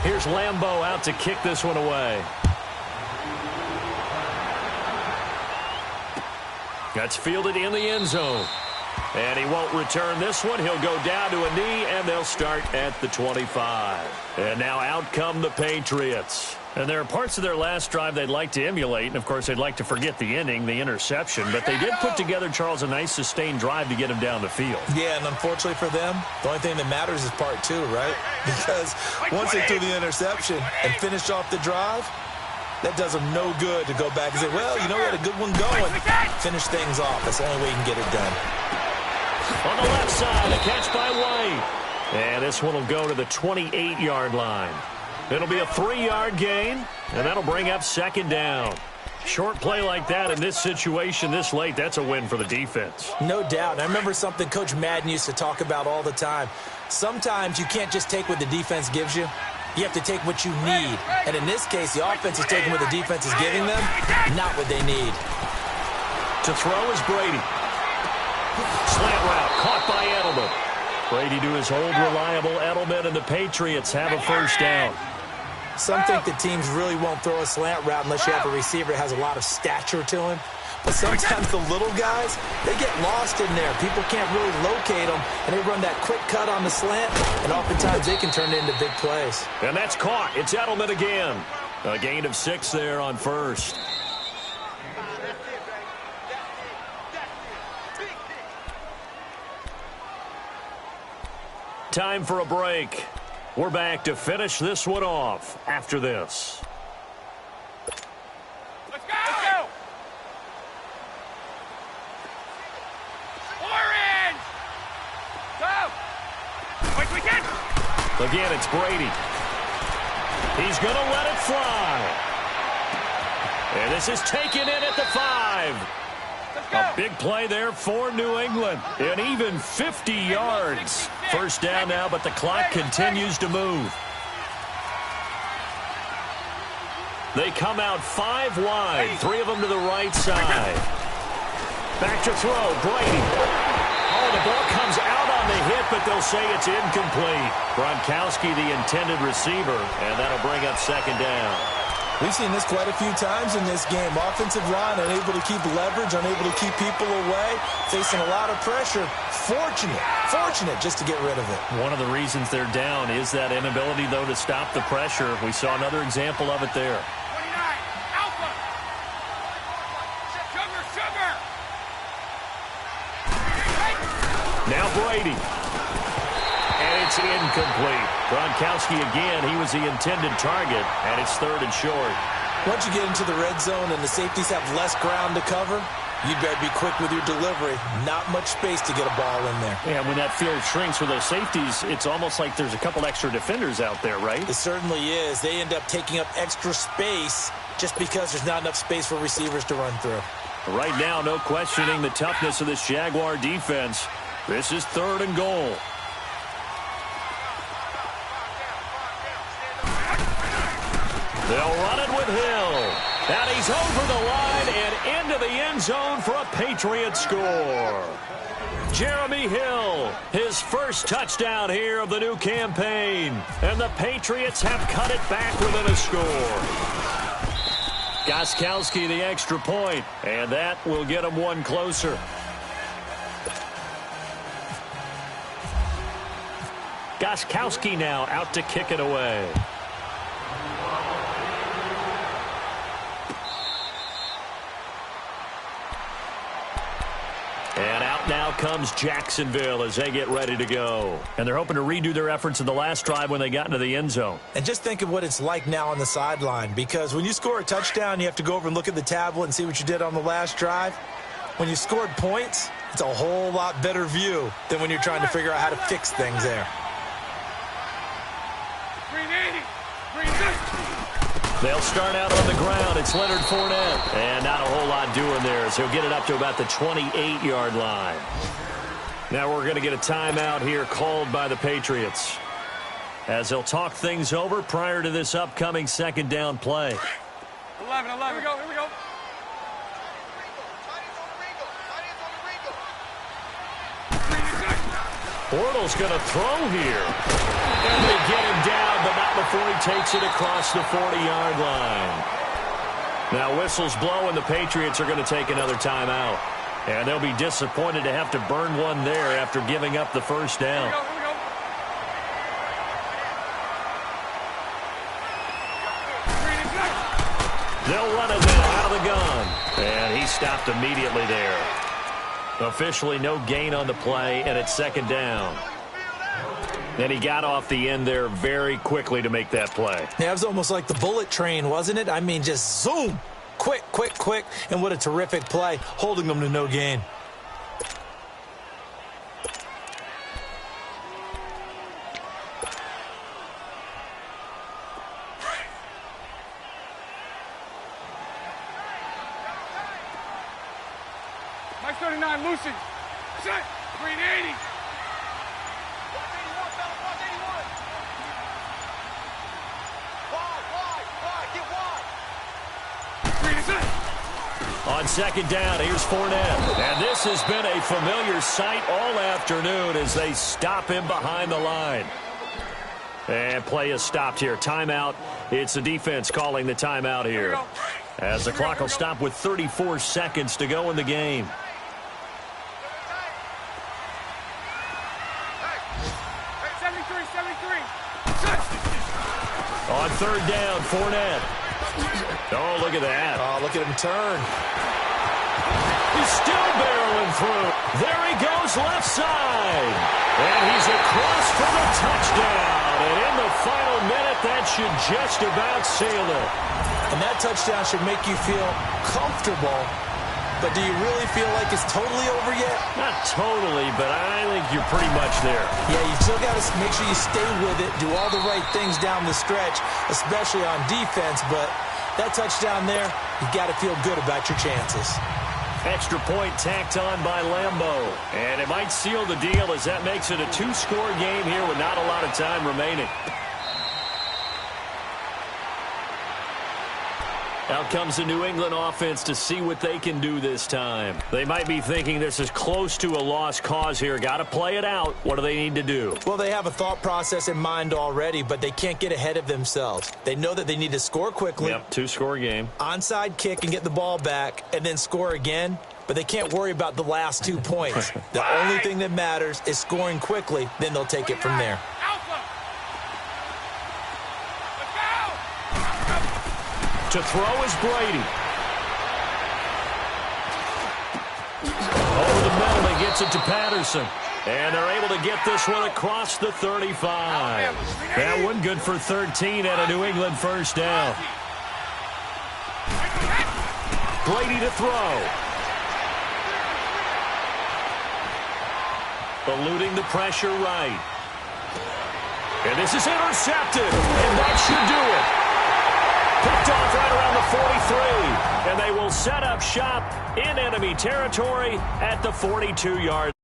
Here's Lambeau out to kick this one away. That's fielded in the end zone. And he won't return this one. He'll go down to a knee, and they'll start at the 25. And now out come the Patriots. And there are parts of their last drive they'd like to emulate. And, of course, they'd like to forget the inning, the interception. But they did put together, Charles, a nice sustained drive to get him down the field. Yeah, and unfortunately for them, the only thing that matters is part 2, right? Because once they threw the interception and finished off the drive, that does them no good to go back and say, well, we had a good one going. Finish things off. That's the only way you can get it done. On the left side, a catch by White. And this one will go to the 28-yard line. It'll be a 3-yard gain, and that'll bring up 2nd down. Short play like that in this situation this late, that's a win for the defense. No doubt. And I remember something Coach Madden used to talk about all the time. Sometimes you can't just take what the defense gives you. You have to take what you need. And in this case, the offense is taking what the defense is giving them, not what they need. To throw is Brady. Slant route caught by Edelman. Brady to his old reliable Edelman, and the Patriots have a 1st down. Some think that teams really won't throw a slant route unless you have a receiver that has a lot of stature to him. But sometimes the little guys, they get lost in there. People can't really locate them, and they run that quick cut on the slant, and oftentimes they can turn it into big plays. And that's caught. It's Edelman again. A gain of 6 there on 1st. Time for a break. We're back to finish this one off after this. Let's go! Orange! Go! Quick, we can! Again, it's Brady. He's going to let it fly. And this is taken in at the 5. A big play there for New England. And even 50 yards. 1st down now, but the clock continues to move. They come out 5 wide. 3 of them to the right side. Back to throw. Brady. Oh, the ball comes out on the hit, but they'll say it's incomplete. Gronkowski, the intended receiver, and that'll bring up 2nd down. We've seen this quite a few times in this game. Offensive line unable to keep leverage, unable to keep people away, facing a lot of pressure. Fortunate just to get rid of it. One of the reasons they're down is that inability, though, to stop the pressure. We saw another example of it there. 29, Alpha. Sugar. Now Brady. And it's incomplete. Gronkowski again, he was the intended target, and it's 3rd and short. Once you get into the red zone and the safeties have less ground to cover, you better be quick with your delivery. Not much space to get a ball in there. Yeah, when that field shrinks with those safeties, it's almost like there's a couple extra defenders out there, right? It certainly is. They end up taking up extra space just because there's not enough space for receivers to run through. Right now, no questioning the toughness of this Jaguar defense. This is 3rd and goal. They'll run it with Hill. And he's over the line and into the end zone for a Patriots score. Jeremy Hill, his first touchdown here of the new campaign. And the Patriots have cut it back within a score. Gostkowski the extra point, and that will get him one closer. Gostkowski now out to kick it away. And out now comes Jacksonville as they get ready to go. And they're hoping to redo their efforts in the last drive when they got into the end zone. And just think of what it's like now on the sideline, because when you score a touchdown, you have to go over and look at the tablet and see what you did on the last drive. When you scored points, it's a whole lot better view than when you're trying to figure out how to fix things there. 380. 360. They'll start out on the ground. It's Leonard Fournette. And not a whole lot doing there as he'll get it up to about the 28-yard line. Now we're going to get a timeout here called by the Patriots as they'll talk things over prior to this upcoming 2nd down play. 11. Here we go. Bortles going to throw here. And they get him down, but not before he takes it across the 40-yard line. Now whistles blow, and the Patriots are going to take another timeout. And they'll be disappointed to have to burn one there after giving up the first down. Here we go. They'll run it now out of the gun. And he stopped immediately there. Officially no gain on the play, and it's 2nd down. And he got off the end there very quickly to make that play. Yeah, it was almost like the bullet train, wasn't it? I mean, just zoom. Quick. And what a terrific play, holding them to no gain. Mike 39, Lucy. Set. 380. On 2nd down, here's Fournette. And this has been a familiar sight all afternoon as they stop him behind the line. And play is stopped here. Timeout. It's the defense calling the timeout here, as the clock will stop with 34 seconds to go in the game. On 3rd down, Fournette. Oh, look at that. Oh, look at him turn. He's still barreling through. There he goes left side. And he's across for the touchdown. And in the final minute, that should just about seal it. And that touchdown should make you feel comfortable. But do you really feel like it's totally over yet? Not totally, but I think you're pretty much there. Yeah, you still got to make sure you stay with it, do all the right things down the stretch, especially on defense. But that touchdown there, you got to feel good about your chances. Extra point tacked on by Lambeau. And it might seal the deal as that makes it a 2-score game here with not a lot of time remaining. Out comes the New England offense to see what they can do this time. They might be thinking this is close to a lost cause here. Got to play it out. What do they need to do? Well, they have a thought process in mind already, but they can't get ahead of themselves. They know that they need to score quickly. Yep, two-score game. Onside kick and get the ball back and then score again, but they can't worry about the last 2 points. The only thing that matters is scoring quickly, then they'll take it from there. To throw is Brady. Over the middle, he gets it to Patterson. And they're able to get this one across the 35. That one good for 13 and a New England first down. Brady to throw. Eluding the pressure right. And this is intercepted. And that should do it. Picked off right around the 43. And they will set up shop in enemy territory at the 42-yard line.